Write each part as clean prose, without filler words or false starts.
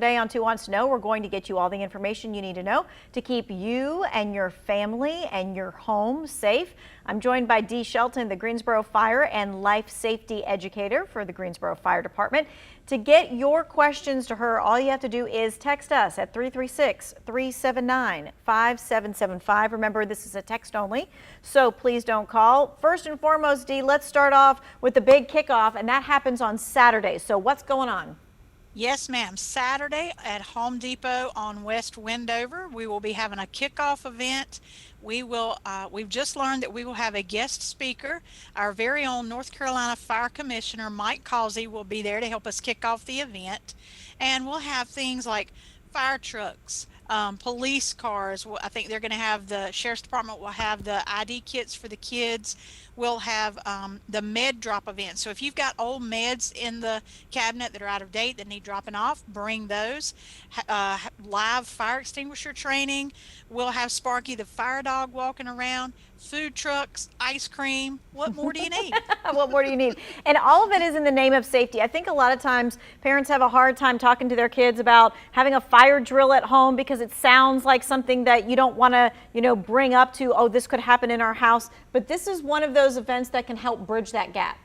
Today on Who Wants to Know, we're going to get you all the information you need to know to keep you and your family and your home safe. I'm joined by Shelton, the Greensboro Fire and Life Safety Educator for the Greensboro Fire Department. To get your questions to her, all you have to do is text us at 336-379-5775. Remember, this is a text only, so please don't call. First and foremost, Dee, let's start off with the big kickoff, and that happens on Saturday. So what's going on? Yes, ma'am. Saturday at Home Depot on West Wendover, we will be having a kickoff event. We've just learned that we will have a guest speaker. Our very own North Carolina Fire Commissioner, Mike Causey, will be there to help us kick off the event. And we'll have things like fire trucks, police cars. I think they're going to have the Sheriff's Department will have the ID kits for the kids. We'll have the med drop event. So if you've got old meds in the cabinet that are out of date that need dropping off, bring those. Live fire extinguisher training. We'll have Sparky the fire dog walking around. Food trucks, ice cream. What more do you need? What more do you need? And all of it is in the name of safety. I think a lot of times parents have a hard time talking to their kids about having a fire drill at home because it sounds like something that you don't want to, bring up to, oh, this could happen in our house. But this is one of those events that can help bridge that gap.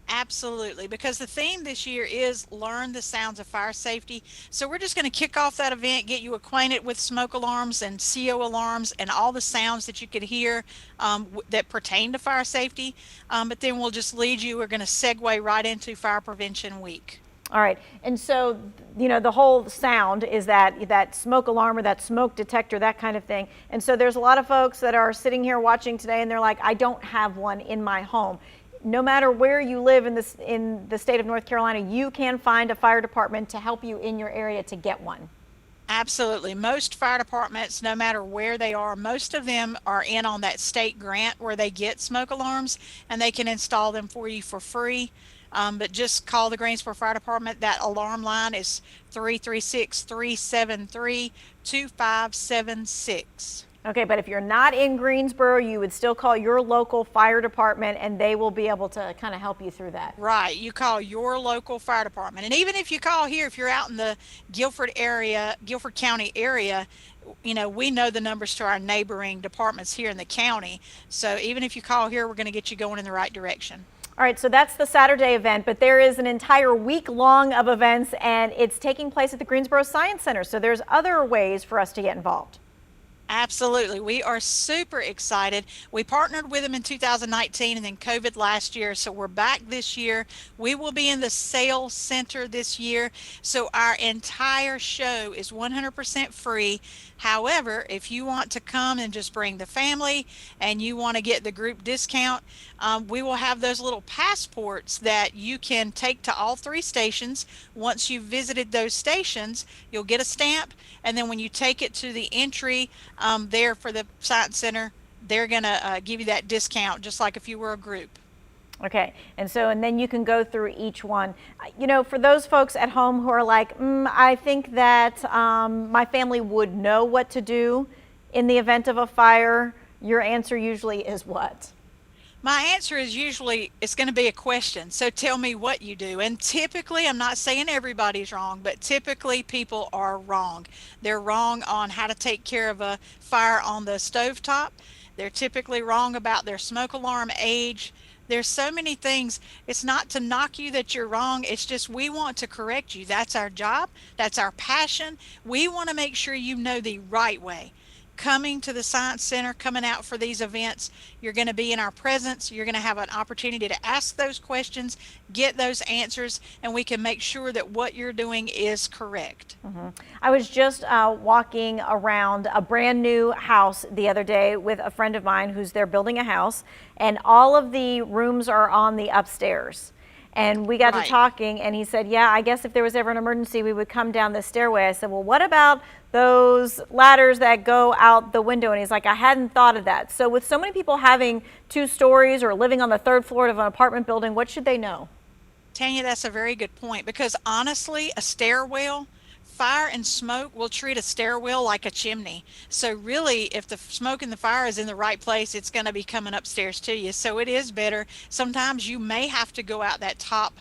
Absolutely, because the theme this year is learn the sounds of fire safety. So we're just going to kick off that event, get you acquainted with smoke alarms and CO alarms and all the sounds that you could hear that pertain to fire safety. But then we'll just lead you. We're going to segue right into Fire Prevention Week. All right. And so, the whole sound is that smoke alarm or that smoke detector, that kind of thing. And so there's a lot of folks that are sitting here watching today and they're like, I don't have one in my home. No matter where you live in the state of North Carolina, you can find a fire department to help you in your area to get one. Absolutely. Most fire departments, no matter where they are, most of them are in on that state grant where they get smoke alarms and they can install them for you for free. But just call the Greensboro Fire Department. That alarm line is 336-373-2576. Okay, but if you're not in Greensboro, you would still call your local fire department and they will be able to kind of help you through that. Right. You call your local fire department. And even if you call here, if you're out in the Guilford County area, we know the numbers to our neighboring departments here in the county. So even if you call here, we're going to get you going in the right direction. All right, so that's the Saturday event, but there is an entire week long of events and it's taking place at the Greensboro Science Center. So there's other ways for us to get involved. Absolutely. We are super excited. We partnered with them in 2019 and then COVID last year. So we're back this year. We will be in the sales center this year. So our entire show is 100% free. However, if you want to come and just bring the family and you want to get the group discount, we will have those little passports that you can take to all three stations. Once you've visited those stations, you'll get a stamp. And then when you take it to the entry there for the Science Center, they're going to give you that discount just like if you were a group. Okay, and then you can go through each one. For those folks at home who are like, I think that my family would know what to do in the event of a fire, your answer usually is what? My answer is usually it's going to be a question. So tell me what you do. And typically, I'm not saying everybody's wrong, but typically people are wrong. They're wrong on how to take care of a fire on the stovetop. They're typically wrong about their smoke alarm age. There's so many things. It's not to knock you that you're wrong. It's just we want to correct you. That's our job. That's our passion. We want to make sure you know the right way. Coming to the Science Center, coming out for these events, you're going to be in our presence. You're going to have an opportunity to ask those questions, get those answers, and we can make sure that what you're doing is correct. Mm-hmm. I was just walking around a brand new house the other day with a friend of mine who's there building a house, and all of the rooms are on the upstairs. And we got to talking, and he said, yeah, I guess if there was ever an emergency, we would come down the stairway. I said, well, what about those ladders that go out the window? And he's like, I hadn't thought of that. So with so many people having 2 stories or living on the 3rd floor of an apartment building, what should they know? Tanya, that's a very good point, because honestly, a stairwell, fire and smoke will treat a stairwell like a chimney. So really, if the smoke and the fire is in the right place, it's going to be coming upstairs to you. So it is better. Sometimes you may have to go out that top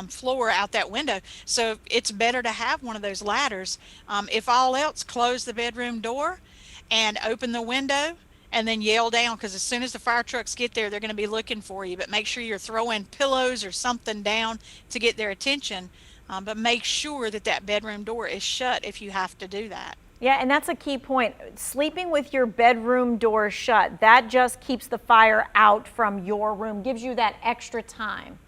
floor out that window. So it's better to have one of those ladders. If all else, close the bedroom door and open the window and then yell down, because as soon as the fire trucks get there, they're going to be looking for you. But make sure you're throwing pillows or something down to get their attention. But make sure that that bedroom door is shut if you have to do that. Yeah, and that's a key point. Sleeping with your bedroom door shut, that just keeps the fire out from your room, gives you that extra time.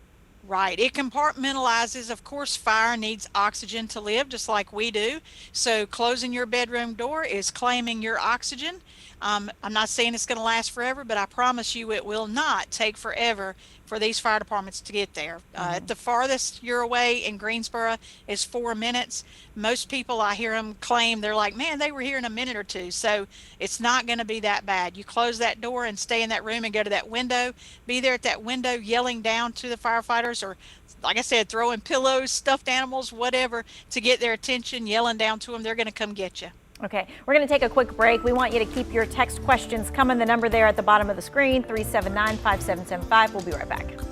Right. It compartmentalizes. Of course, fire needs oxygen to live, just like we do. So closing your bedroom door is claiming your oxygen. I'm not saying it's going to last forever, but I promise you it will not take forever for these fire departments to get there. The farthest you're away in Greensboro is 4 minutes. Most people, I hear them claim, they're like, man, they were here in a minute or two. So it's not going to be that bad. You close that door and stay in that room and go to that window. Be there at that window yelling down to the firefighters, or like I said, throwing pillows, stuffed animals, whatever, to get their attention, yelling down to them. They're going to come get you. Okay, we're going to take a quick break. We want you to keep your text questions coming. The number there at the bottom of the screen, 379-5775. We'll be right back.